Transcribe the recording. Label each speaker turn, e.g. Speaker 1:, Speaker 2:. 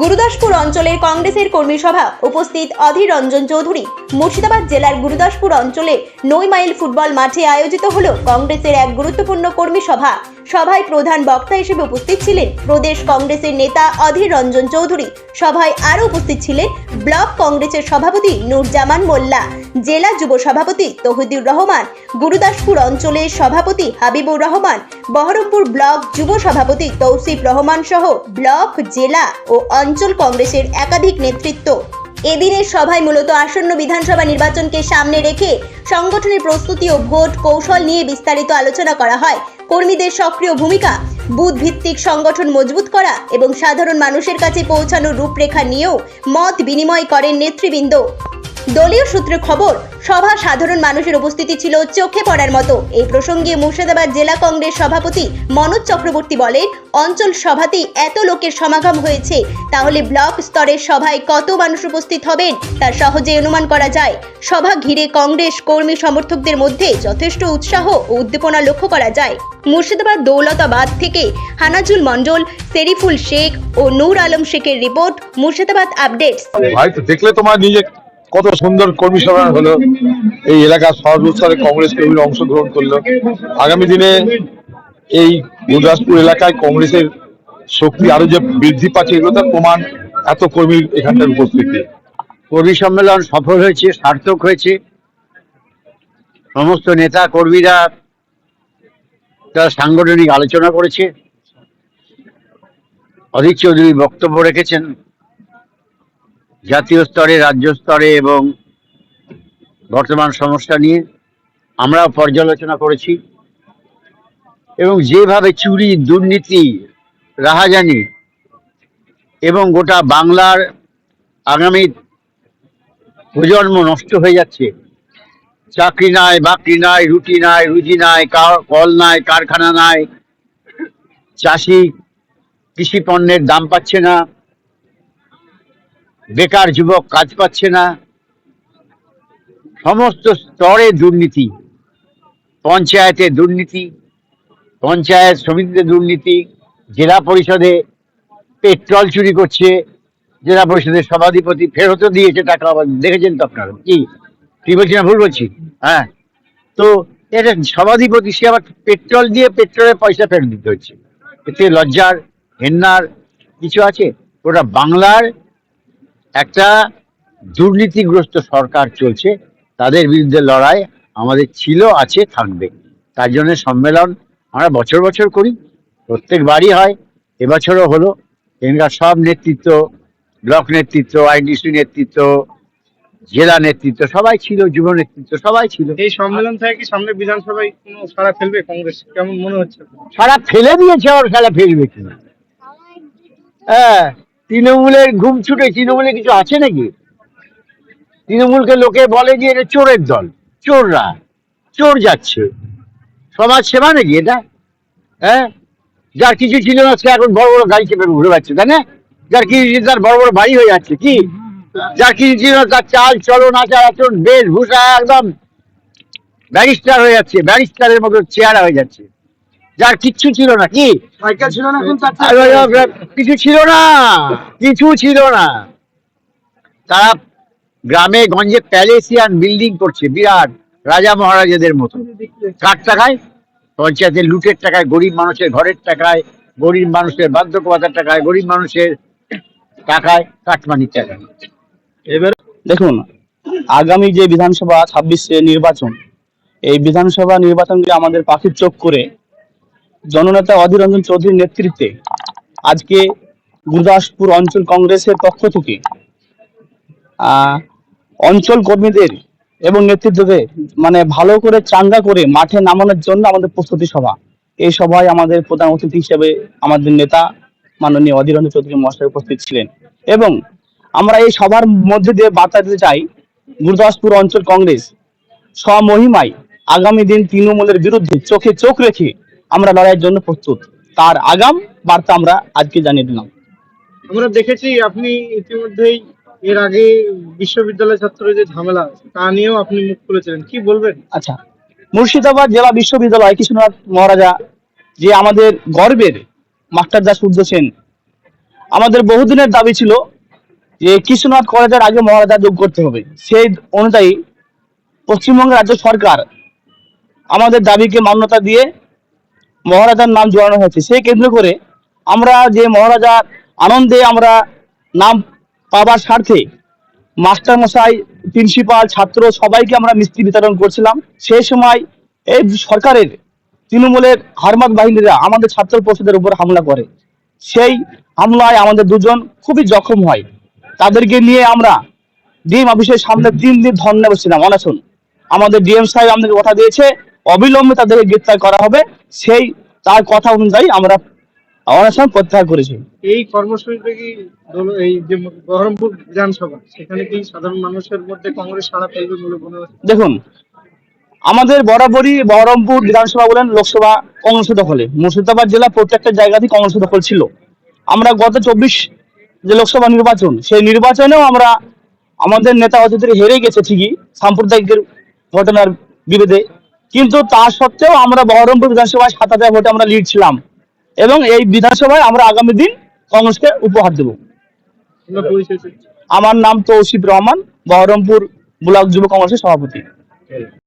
Speaker 1: গুরুদাসপুর অঞ্চলের কংগ্রেসের কর্মী সভা, উপস্থিত অধীর রঞ্জন চৌধুরী। মুর্শিদাবাদ জেলার গুরুদাসপুর অঞ্চলে 9 মাইল ফুটবল মাঠে আয়োজিত হলো কংগ্রেসের এক গুরুত্বপূর্ণ কর্মী সভা। সভায় প্রধান বক্তা হিসেবে উপস্থিত ছিলেন প্রদেশ কংগ্রেসের নেতা অধীর রঞ্জন চৌধুরী। সভায় আরও উপস্থিত ছিলেন ব্লক কংগ্রেসের সভাপতি নুরজামান মোল্লা, জেলা যুব সভাপতি তৌহিদুর রহমান, গুরুদাসপুর অঞ্চলের সভাপতি হাবিবুর রহমান, বহরমপুর ব্লক যুব সভাপতি তৌসিফ রহমান সহ ব্লক, জেলা ও অঞ্চল কংগ্রেসের একাধিক নেতৃত্ব। এদিনের সভায় মূলত আসন্ন বিধানসভা নির্বাচনকে সামনে রেখে সংগঠনের প্রস্তুতি ও ভোট কৌশল নিয়ে বিস্তারিত আলোচনা করা হয়। কর্মীদের সক্রিয় ভূমিকা, বুথ ভিত্তিক সংগঠন মজবুত করা এবং সাধারণ মানুষের কাছে পৌঁছানোর রূপরেখা নিয়েও মত বিনিময় করেন নেতৃবৃন্দ। দলীয় সূত্রে খবর, সভা সাধারণ মানুষের উপস্থিতি ছিল চোখে পড়ার মতো। এই প্রসঙ্গে মুর্শিদাবাদ জেলা কংগ্রেস সভাপতি মনোজ চক্রবর্তী বলেন, অঞ্চল সভাতেই এত লোকের সমাগম হয়েছে, তাহলে ব্লক স্তরের সভায় কত মানুষ উপস্থিত হবেন তা সহজে অনুমান করা যায়। সভা ঘিরে কংগ্রেস কর্মী সমর্থকদের মধ্যে যথেষ্ট উৎসাহ ও উদ্দীপনা লক্ষ্য করা যায়। মুর্শিদাবাদ দৌলতাবাদ থেকে হানাজুল মন্ডল, সেরিফুল শেখ ও নূর আলম শেখের রিপোর্ট, মুর্শিদাবাদ আপডেটস।
Speaker 2: ভাই তো দেখলে তোমার নিজে কত সুন্দর কর্মী সভা হলো, এই এলাকার সর্বস্তরে কংগ্রেস কর্মীরা অংশগ্রহণ করলো। আগামী দিনে এই গুরুদাসপুর এলাকায় কংগ্রেসের শক্তি আরো যে বৃদ্ধি পাচ্ছে, এগুলো তার প্রমাণ এত কর্মীর এখানকার উপস্থিতি।
Speaker 3: কর্মী সম্মেলন সফল হয়েছে, সার্থক হয়েছে। সমস্ত নেতা কর্মীরা তারা সাংগঠনিক আলোচনা করেছে। অধীর চৌধুরী বক্তব্য রেখেছেন জাতীয় স্তরে, রাজ্য স্তরে এবং বর্তমান সমস্যা নিয়ে। আমরাও পর্যালোচনা করেছি এবং যেভাবে চুরি, দুর্নীতি, রাহাজানি এবং গোটা বাংলার আগামী প্রজন্ম নষ্ট হয়ে যাচ্ছে, চাকরি নাই, বাকরি নাই, রুটি নাই, রুজি নাই, কল নাই, কারখানা নাই, চাষি কৃষি পণ্যের দাম পাচ্ছে না, বেকার যুবক কাজ পাচ্ছে না, সমস্ত স্তরে দুর্নীতি, পঞ্চায়েতে দুর্নীতি, পঞ্চায়েত সমিতিতে দুর্নীতি, জেলা পরিষদে পেট্রোল চুরি করছে, জেলা পরিষদের সভাধিপতি ফেরতও দিয়েছে টাকা। দেখেছেন তো আপনারা? কি বলছি না ভুল বলছি? হ্যাঁ, তো এটা সভাধিপতি, সে আবার পেট্রোল দিয়ে পেট্রোলের পয়সা ফেরত দিতে হচ্ছে। এতে লজ্জার, ঘেন্নার কিছু আছে? ওটা বাংলার একটা দুর্নীতিগ্রস্ত সরকার চলছে, তাদের বিরুদ্ধে লড়াই আমাদের ছিল, আছে, থাকবে। তার জন্য সম্মেলন আমরা বছর বছর করি, প্রত্যেকবারই হয়, এবছরও হলো। এখানকার সব নেতৃত্ব, ব্লক নেতৃত্ব, আইডিসি নেতৃত্ব, জেলা নেতৃত্ব সবাই ছিল, যুব নেতৃত্ব সবাই ছিল।
Speaker 4: এই সম্মেলন থেকে কি সামনে বিধানসভায় কোনো সাড়া ফেলবে কংগ্রেস? কেমন মনে হচ্ছে?
Speaker 3: সারা ফেলে দিয়েছে, আর সারা ফেলবে কিনা? হ্যাঁ, তৃণমূলের ঘুম ছুটে, তৃণমূলে কিছু আছে নাকি? তৃণমূলকে লোকে বলে যে এটা চোরের দল, চোররা, চোর যাচ্ছে। সমাজ সেবা নাকি এটা? হ্যাঁ, যার কিছু ছিল না সে এখন বড় বড় গাড়ি চেপে ঘুরে পাচ্ছে, তাই না? যার কিছু ছিল তার বড় বড় বাড়ি হয়ে যাচ্ছে। কি যার কিছু ছিল তার চাল চলন, আচার আচরণ, বেশভূষা একদম ব্যারিস্টার হয়ে যাচ্ছে, ব্যারিস্টারের মতো চেহারা হয়ে যাচ্ছে। যার কিচ্ছু ছিল না, কি
Speaker 4: সাইকেল ছিল না,
Speaker 3: কিছু ছিল না, কিছু ছিল না, তারা গ্রামে গঞ্জে প্যালেসিয়ান বিল্ডিং করছে, বিরাট রাজা মহারাজাদের মতো। কার টাকায়? পঞ্চায়েতের লুটের টাকায়, গরিব মানুষের ঘরের টাকায়, গরিব মানুষের বার্ধক্য ভাতার টাকায়, গরিব মানুষের টাকায়, কাটমানির টাকায়।
Speaker 5: এবার দেখুন, আগামী যে বিধানসভা 26 নির্বাচন, এই বিধানসভা নির্বাচনকে আমাদের পাখির চোখ করে জননেতা অধীর রঞ্জন চৌধুরীর নেতৃত্বে আজকে গুরুদাসপুর অঞ্চল কংগ্রেসের পক্ষ থেকে অঞ্চল কর্মীদের এবং নেতৃত্বদের ভালো করে চাঙ্গা করে মাঠে নামানোর জন্য আমাদের প্রস্তুতি সভা। এই সভায় আমাদের প্রধান অতিথি হিসেবে আমাদের নেতা মাননীয় অধীর রঞ্জন চৌধুরী মহাশয় উপস্থিত ছিলেন এবং আমরা এই সভার মধ্যে দিয়ে বার্তা দিতে চাই, গুরুদাসপুর অঞ্চল কংগ্রেস স্বমহিমায় আগামী দিন তৃণমূলের বিরুদ্ধে চোখে চোখ রেখে আমরা লড়াইয়ের জন্য প্রস্তুত। তার আগাম বার্তা আমরা আজকে জানিয়ে দিলাম।
Speaker 4: আমরা দেখেছি আপনি ইতিমধ্যেই এর আগে বিশ্ববিদ্যালয় ছাত্রদের যে ঝামেলা তা নিয়েও আপনি মুখ খুলেছিলেন, কি বলবেন?
Speaker 5: আচ্ছা, মুর্শিদাবাদ জেলা বিশ্ববিদ্যালয় কৃষ্ণনাথ মহারাজা, যে আমাদের গর্বের মাস্টারদা সূর্য সেন, আমাদের বহুদিনের দাবি ছিল যে কৃষ্ণনাথ কলেজের আগে মহারাজা যোগ করতে হবে। সেই অনুযায়ী পশ্চিমবঙ্গ রাজ্য সরকার আমাদের দাবিকে মান্যতা দিয়ে মহারাজার নাম জোড়ানো হয়েছে। সেই কেন্দ্র করে আমরা যে মহারাজার আনন্দে আমরা নাম পাবার স্বার্থে মাস্টার মশাই, প্রিন্সিপাল, ছাত্র সবাইকে আমরা মিষ্টি বিতরণ করছিলাম। সেই সময় এই সরকারের তৃণমূলের হারমাত বাহিনীরা আমাদের ছাত্র পরিষদের উপর হামলা করে। সেই হামলায় আমাদের দুজন খুবই জখম হয়। তাদেরকে নিয়ে আমরা ডিএম অফিসের সামনে 3 দিন ধর্ণা বসছিলাম, অনশন। আমাদের ডিএম সাহেব আমাদেরকে কথা দিয়েছে অবিলম্বে তাদেরকে গ্রেপ্তার করা হবে। সেই তার কথা অনুযায়ী আমরা অনশন প্রত্যাহার করেছি।
Speaker 4: এই কর্মসূচিতে কি এই যে বহরমপুর বিধানসভা, সেখানে কি সাধারণ মানুষের মধ্যে কংগ্রেস সাড়া ফেলবে বলে মনে হচ্ছে?
Speaker 5: দেখুন, আমাদের বরাবরই বহরমপুর বিধানসভা বলেন লোকসভা কংগ্রেসের দখলে, মুর্শিদাবাদ জেলা প্রত্যেকটা জায়গাতেই কংগ্রেসের দখল ছিল। আমরা গত 24 যে লোকসভা নির্বাচন, সেই নির্বাচনেও আমরা আমাদের নেতা অতিথি হেরে গেছে ঠিকই সাম্প্রদায়িকের ঘটনার বিরুদ্ধে, কিন্তু তা সত্ত্বেও আমরা বহরমপুর বিধানসভায় 7,000 ভোটে আমরা লিড ছিলাম এবং এই বিধানসভায় আমরা আগামী দিন কংগ্রেসকে উপহার দেব।
Speaker 4: আপনার পরিচয়?
Speaker 5: আমার নাম তৌসিফ রহমান, বহরমপুর ব্লক যুব কংগ্রেসের সভাপতি।